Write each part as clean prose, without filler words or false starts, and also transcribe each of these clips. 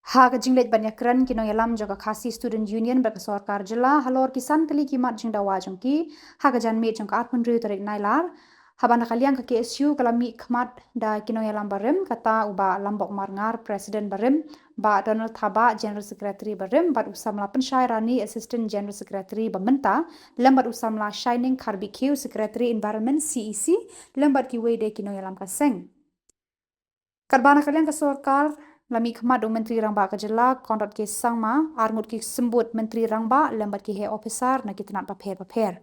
Hak jinglet banyak keren kino yalam jaga khasi student union berkesorkar jela halor kisan teli kimat jing dawa jongki hak jan me jong ka atpun tarik nailar habana kaliang ke KSU kalami khmat da kino yalam barem kata uba lambok marngar president barem ba Donald Thaba general secretary barem bat usamla pensyairani assistant general secretary bamenta lambat usamla shining karbi Q secretary environment CEC lambat ki wede kino yalam kaseng Karbana kalian ke sorkar lami khmat do menteri rangba kajela konrat ke sangma armut ki sembut menteri rangba lambat ki he officer na kitnat paper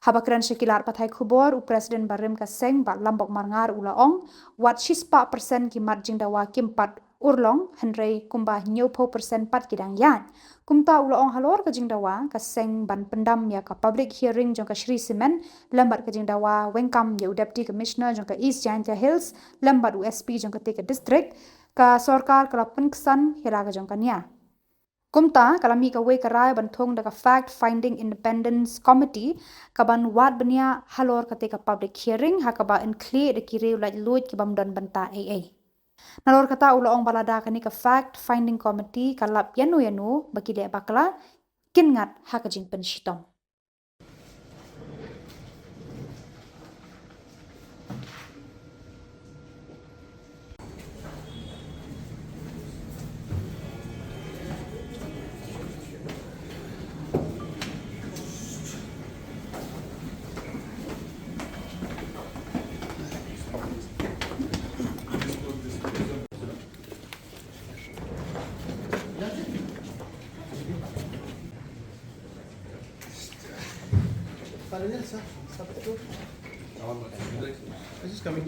habakran sekilar pathai khubor u presiden barem ka seng ba lambok marngar ulaong wat shispa persen ki marjing dawa kimpat urlong henrei kumba nyopo persen pat kidang yan kumta ulaong halor ka jing dawa ka seng ban pendam ya ka public hearing jong ka Shri Simen lambat ka jing dawa wengkam ya u deputy commissioner jong ka East Jaintia Hills lambat u SP jong ka Tika district ka sorkar kala penksan hiraga jong kania Kumta kalami ka way karay banthong da ka fact finding independence committee kaban wat bania halor ka teka public hearing hakaba include de kire ulat luit ki bamdan banta AA Nalor kata ulaong balada kani ka fact finding committee kalap yanu baki de bakla kinngat hakajing penshitom Vanessa, stop it. This is coming.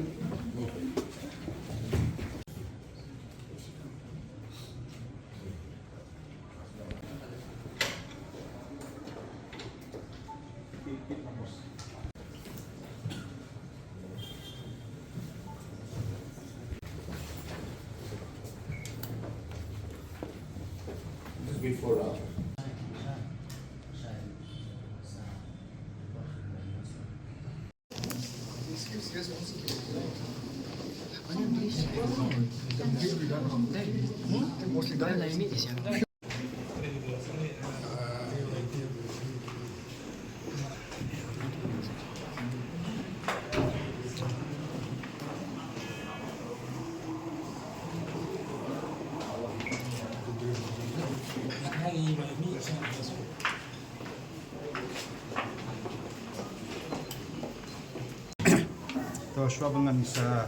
This is before To shwabangan sa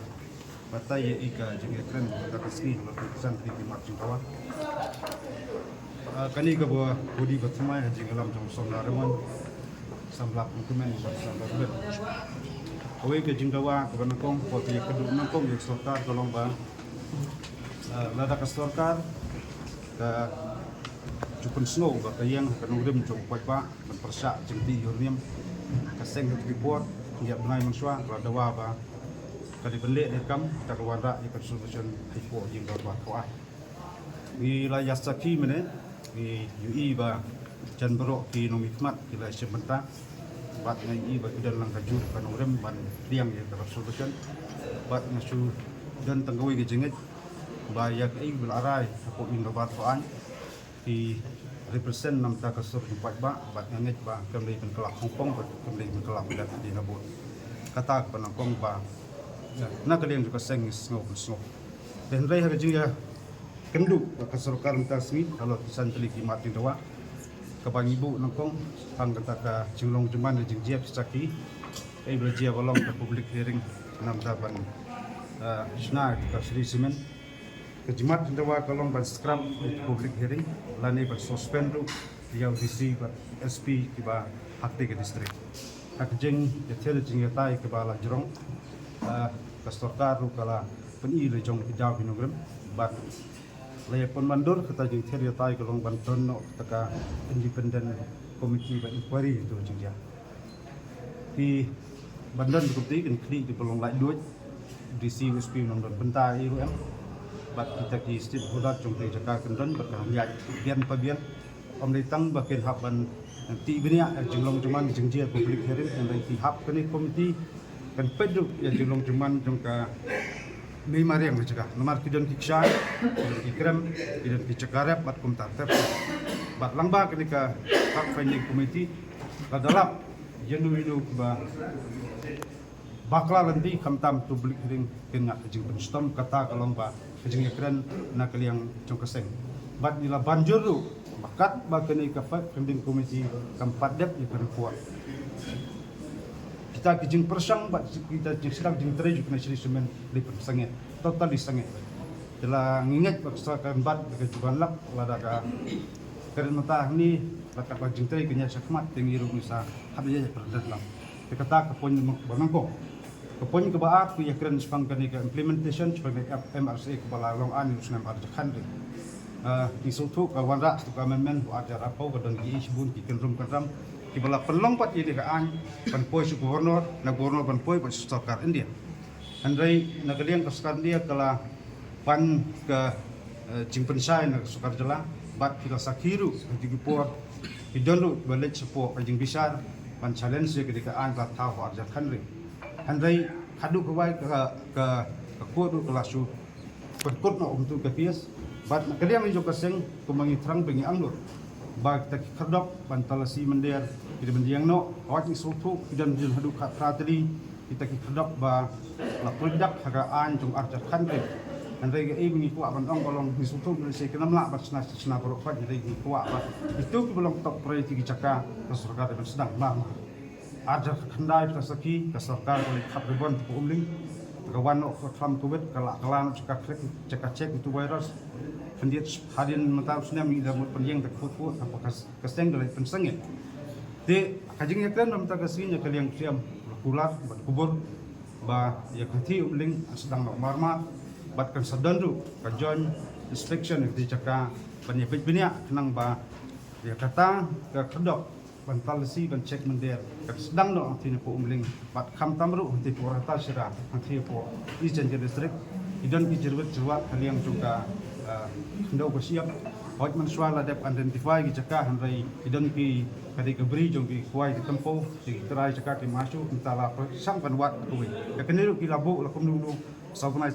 bataya ika jenge kren da kasni san tri marching kawa kani ka bo bodi batmai jenge lam jong som na rewan samlak dokumen samlak bet awe ke jingkawa ka banakong po ti ka du nakong yek sorkar tolong ba lada ka sorkar ka jupun snow ba kayang kanung rim jong kwat ba ban persa jengti yurniam kaseng report ya benai manswa dawa ba kali bele rekam takwanda ikan solution hipo jing ba ko ai ni la yasaki mene ni ui ba jan bro ki no mikmat ki la sementa bat ngai i ba idan lang kaju kan urem ban tiang ya ka solution bat ngasu dan tanggawi ge jenget ba ya ai bil arai ko indo bat ko ai ki represent nam ta kasur empat ba bat nganget ba kemlei pen kelak hongkong ba kemlei pen kelak dat di nabut kata penangkong ba na kalian juga sengis ngau dan rai harga jingga kendu ka sorkar tasmi kalau kisan teli kimat di dawa ka bang ibu nangkong hang kata ka jinglong juman jing jiap saki ai berjia bolong ka public hearing nam taban sna ka Shri Simen kejimat dawa kolong ban scrum public hearing lani ban suspend ru dia DC ba SP kiba hakte ke distrik hak jeng yatel jing yatai ke bala jerong kastorkar ru kala peni le jong hijau binogram bat le pon mandur kata jing tel yatai kolong ban tono taka independent committee ban inquiry itu jing ya di bandan bukti kan kli di belum lai duit DC SP nomor bentar iru em bat kita ki stit budak jong te jaka kendon berkah ya bian pabian om ditang bakin haban nanti benia jinglong cuman jengjia public hearing dan nanti hap kini komiti kan pedu ya jinglong cuman jong ka may mariang macam nomor kidon kikshay, kidon kikrem, kidon kicakarep, bat kumtatep, bat langba ketika fact finding committee kadalap jenuinu ba bakla nanti kamtam publik ring kena kejing penstom kata kalong ba kejing keren nak kaliang congkeseng bat nila banjur tu bakat ba kenika fact finding committee kampat dep di perkuat kita kejing persang bat kita sedang jing terej kena siri semen di persangit total di sangit telah ngingat persakan bat kejuban lap lada ka keren mata ni lakat ba jing terej kenya sakmat tinggi rumisa habis perdalam kata kapon bangko kapon ke baat ku yakran spang kenika implementation sebagai MRC kepala long an usnam arja khandri di sutu kawanra tu amendment ajar apa kadon ki isbun ki kenrum kadram ki bala pelong pat ini kaan pan poi su gubernur na gubernur pan poi pa sarkar India andai nagaliang ka sarkar India kala pan ke jingpensai na sukar jala bat kita sakiru di gupor ki donlu balik sepo kajing bisar pan challenge ketika an ka tahu arja khandri andai kadu kawai ke kudu kelasu perkut na untuk kepias bat nakaliang ijo kaseng kumangi terang bengi anglur bag tak kerdok bantalasi mendir kita mendiang no awak ni sotu dan jin hadu ka trateli kita kerdok ba la produk haga an jong arja khandri andai ge bengi kuat ban ong kolong ni sotu se kenam la bat sna borok fat jadi kuat ba itu belum top priority caka masyarakat dan sedang lama arja khandai kasaki kasarkar oleh khap ribon ku umling kawan ok fam covid kalan cekak cek itu virus kendiat hadian mentau sunam ida mut penjeng tak put apa kaseng dari pensengnya de kajing yakran ram tak kasinya kaliang siam kulat bat kubur ba ya kati umling sedang marma bat kan sadandu kajon inspection di caka penyebit binia tenang ba ya kata ke kedok bantalasi ban cek mendir sedang no antine po umling bat kham tamru anti po rata sira anti po ijen ke distrik idon ki jerwet jerwat kaliang juga ndo ko siap hot man swala dep identify ki caka hanrai idon ki kadi ke bri jong ki kuai di tempo di terai caka ki masu entala sang ban wat kuwi ya keniru ki labu lakum dulu sabnai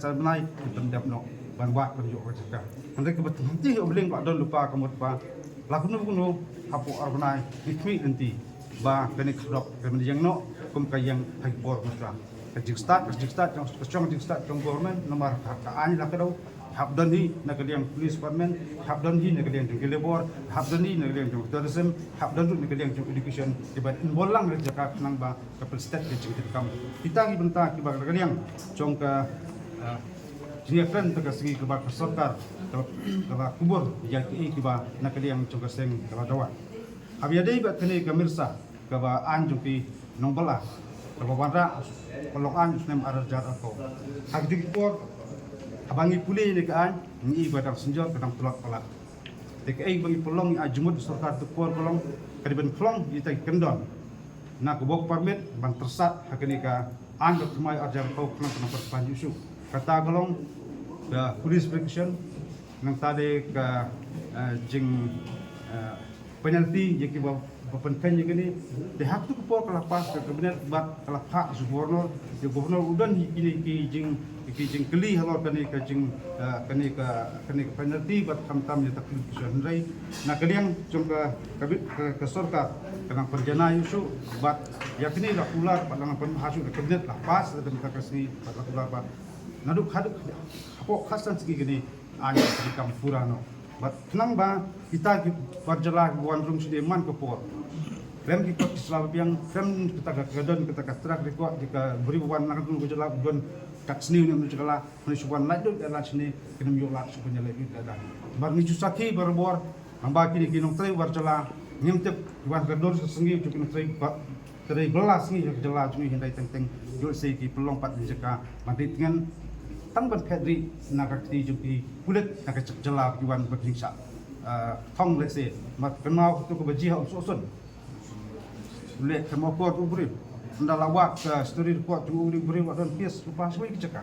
pendap no ban wat ban yo caka hanrai ke betul nanti umling ba don lupa kamut ba lakum dulu hapu arbanai ditmi nanti ba kene khrok kene yang no kum kayang hai bor musra kajik start jong government nomor ka an la kado hab don hi na kaliang police department hab don hi na kaliang jong labor hab don hi na kaliang jong tourism hab don na kaliang jong education iban inbolang re jaka nang ba kapal state ke jing kam kita gi benta ki ba kaliang jong ka jiafran ta kasigi ke ba sarkar kala kubur yang ki ba na kaliang jong kaseng kala dawa abiadai ba kene kamirsa ka ba an jong pi nongbala ka ba wanda kolong an nem arjar ako hagdi por abangi puli ni kaan ni badang senjor kadang tulak pala tek ai bangi polong ajumut sarkar tu por kolong kadiban kolong ita kendon na kubok permit ban tersat hakani ka an ka tumai arjar ko kolong kana perpanjusu kata kolong da police protection nang tade ka jing penalti yaki ba penkan je gini de hak tu ko kala pas ke kabinet bat kala hak gubernur de gubernur udan ini ki jing keli halor kani ka jing kani ka penalti bat kamtam je taklif sunrai na kaliang jong ka sarkar kanang perjana yusu bat yakni la ular padangan penhasu de kabinet la pas de ka kasni bat ular bat naduk haduk apa khasan segi gini anya di kampurano bat tenang ba kita berjalan buan rum Sudirman ke Port. Rem kita selalu yang rem kita gadon kita katrak rekod jika beri buan nak dulu berjalan buan kat seni ni menjala menisuan lain tu dalam seni kena yola supaya lebih ada. Bar ni jusaki berbor hamba kini kinong trai berjalan nyemtep buan gadon sesengi juga trai belas ni berjalan cumi hindai teng jol sei ki pelong pat jeka mandit dengan tangban kadri nakakti jupi kulit nak jela buan berjingsa thong le se mat kenau tu ko baji ha soson le kemo ko tu buri ndala wa ka story ko tu buri wa don pies lupa soi kecaka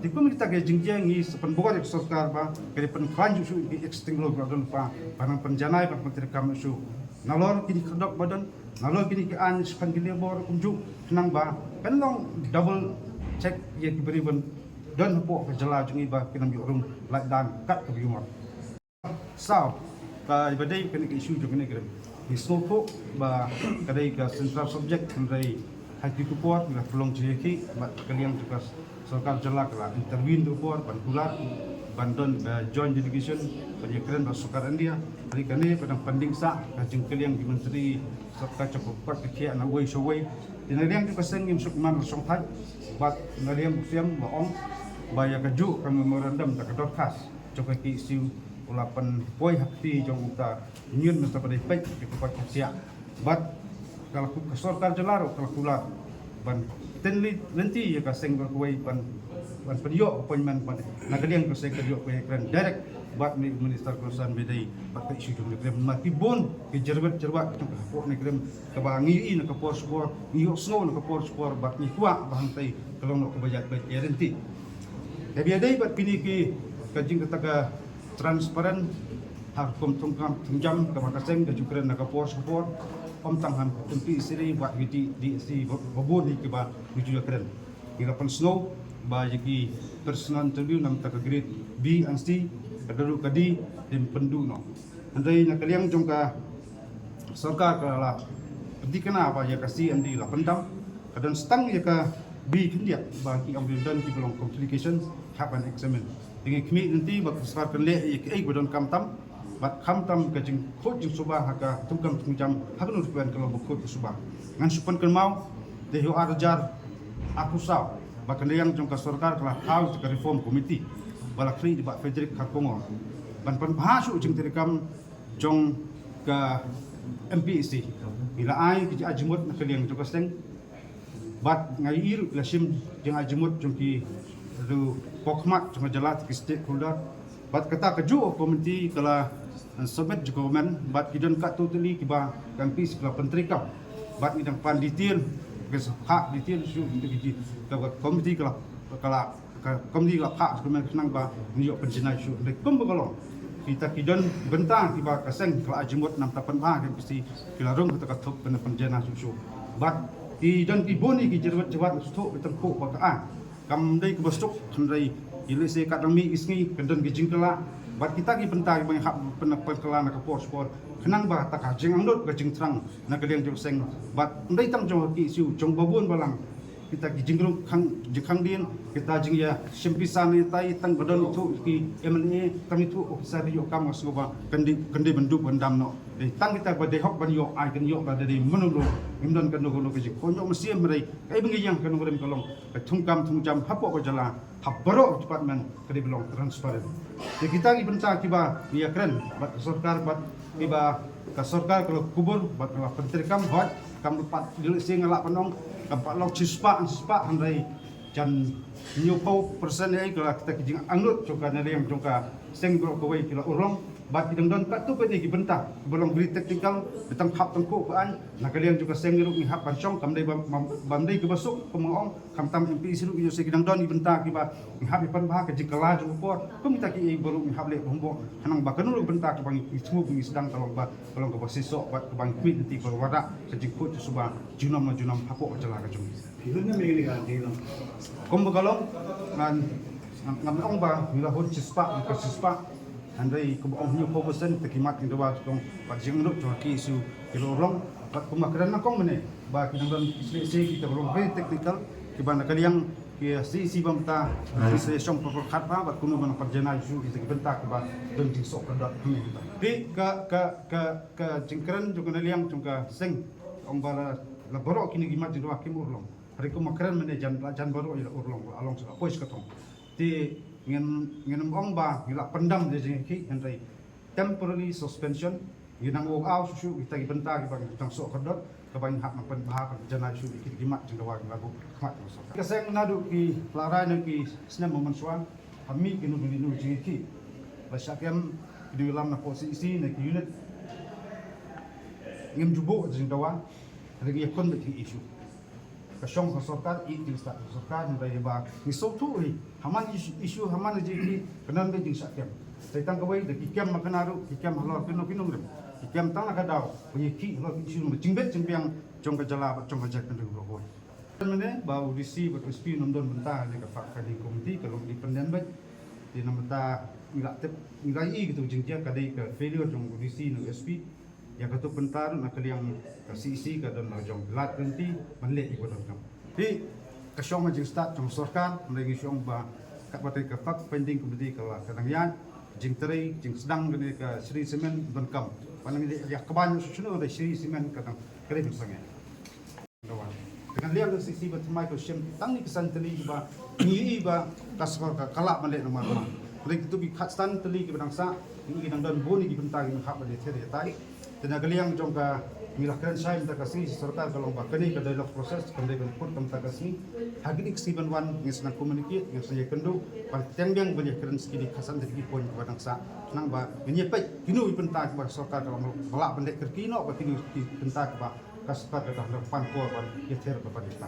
dikum kita ke jingjang ni sepen bogor ek sarkar ba ke pen klanju su extingulo wa don pa panang penjanai pa menteri kam su nalor kini kedok badan nalor kini ke an sepen gile bor kunju nang ba kan long double check ye diberi ben dan pok ke jela jungi ba kinam yu rum like dan kat ke biumar sao ka ibadai kena isu jo kena kirim hisnopo ba kadai ka central subject kendai haki kupor la pelong jeki ba kalian juga sarkar jela kala intervene kupor ban kulat bandon joint delegation pada keren ba sukar India hari kane padang panding sa kajing kalian di menteri sarkar cukup pat ke na wei so wei dinariang juga sengim sukman song thai bat ngaliam siam ba ong ba ya kaju kami memorandum tak dotkas coba ki isu ulapan poi hakti jong uta nyun mesta pada pek ke kupat sia bat kalau ke sarkar jelaro kalau kula ban tenli nanti ya ka seng ba wei ban penyo appointment pada nagaliang ko sa kadyo ko kran direct bat ni minister kurusan bedai bat isu jong krem mati bon ke jerbat jong ko ni krem ka bangi in ka por spor iyo snow ka por spor bat ni tua bahantai kalau nak kebayat bet guarantee ya biadai bat pini ki kajing kataga transparan har kom tungkam tungjam ka makaseng ka jukren na ka por spor om tangham tempi siri bat di si babon ni ke ba menuju kren irapan snow ba yaki personal interview nam tak grade B and C kadaru kadi dim pendu no andai na kaliang jongka sarkar kala di kana apa ya kasi andi la pendam kadan stang ya ka B kindia bagi ambil dan ki belong complication have an examine dengan kami nanti bak sarkar le ek badon kamtam bat kamtam ka jing khot jing subah haka tungkam tungjam hakun rupian kalau bukut subah ngan supan kelmau de yo arjar aku saw bahkan yang jongka sarkar kala kau ke reform committee bala kri di bak Frederick Kakongo ban pan bahasu jing terekam jong ka MPC bila ai ki ajmut na kaliang jongka seng bat ngai ir la sim jing ajmut jongki ru pokmat jong jalat ki stakeholder bat kata keju komiti kala submit government bat kidon kat totally ki ba MPC kala penterikam bat idang panditir hak detail su untuk biji komiti kala komiti kala hak sebenarnya senang ba niok penjenai su de kombolong kita kidon bentang tiba kaseng kala ajimut nam tapan ba kan pasti kila rong kita katok pen penjenai su bat kidon kiboni ki jewat stok betengku pakaan kam dei kebestuk sendai ile se kadami isni kedon gijing kala bat kita ki pentai bang hak penak kala na kapor sport kenang ba tak jeng angdot ka jeng trang na kalian jong seng bat ndai tang jong ki siu jong babun balang kita ki jingrum khang din kita jing ya simpisan ni tai tang badon tu ki MNA kami tu officer yo kam asgoba kendi bendu bandam no de tang kita ba de hok ban yo ai kan yo ba de menulu imdon kan no ki ko yo mesti mrai kai bengi yang kan ngorem kolong ka thungkam thungjam hapo ko jala habaro department kadi belong transparent de kita ki benta ki ba ni akren bat sarkar bat tiba ka sarkar kalau kubur bat la penterikam hot kam pat dil sing ngalak panong kampak lok cispa handai jan nyupo persen ai kalau kita kijing angut coka nari yang coka seng bro kawai kila urong bat kidang don kat tu pedi kibenta belum beri teknikal betang hap tengku paan nak kalian juga seng niruk ni hap pancong kam dai bandai ke basuk pemong kam tam MP siru yo se kidang don ibenta kiba ni hap ipan bah ke jikala jo por kumita ki baru ni hap le bombo hanang bakanu benta ke bang ismu bing sedang kalau ke basisok bat ke bang kwit nanti kalau wada sejikut subah junam hapo jala ka jung Hilangnya milih ganti lang. kom bagalong ngan ong ba mila hon cispa ke cispa andai ko ong nyu ko bosen tekimat ing dawa tong pajing ru to ki su kilorong bat kumakaran na kong mene ba kinang se kita belum very technical ki bana kaliang ki si bamta se song por khat ba bat kuno bana parjana su ki benta ki ba don ti sok ka dot pi ka jingkran jo kana liang jongka seng ong bala la borok kini gimat di dawa kim urlong hari ko makaran mene jan baru ila urlong along sa pois katong ti ngin ong ba gila pendam de jing ki andai temporary suspension ginang og aw su kita gibenta gi bang tang sok kadot ka bang hak mapen bahak jana su ki gimat jing dawa lagu khat so ka seng nadu ki lara ne ki snem memensuan kami kinu dulu jing ki basakem di dalam na posisi ne ki unit ngim jubo jing dawa lagi kon ki isu kasong sarkar itu sarkar dari ba ni sotu ri haman isu haman je ki kanan be jing sakem tang kawai de kikem makanaru kikem halor kino rem kikem tang ka daw punya ki lo isu jing bet jing piang jong ka jala jong ka jak kan ro Mana bau disi berkespi nondon bentah ni kafak kadi komiti kalau di pendian baik di namata nggak tep nggak i gitu jengja kadai ke failure jong disi no SP yang katu pentar nak yang CC ka don jong lat nanti manlet ikut dong. Di kasyong majing start jong sorkan lagi syong ba kat batai ke fak pending komiti kala kadang yan jing teri jing sedang gini ke Sri Semen don kam panang ya keban susuno de Sri Semen kadang kredit sangat. Dengan lihat dari sisi bertemai ke Shem tang ni kesan teli ba ni ba kasar ka kalak malek nama nama. Lagi tu bi khastan teli ke bangsa ini nang dan boni ki bentang ni hak balik teri tai. Dan agaliang jong ka milahkan saya minta kasih serta kalau ba kini ke dialog proses kemudian pun kam ta kasih hagini siban wan ni senang communicate yang saya kendu pan tengyang banyak keren sekali khasan dari poin ke bangsa nang ba nyepai kinu bentang ba serta kalau melak balik kerkino ba kini bentang ba kasar kata depan korban yeter kepada kita.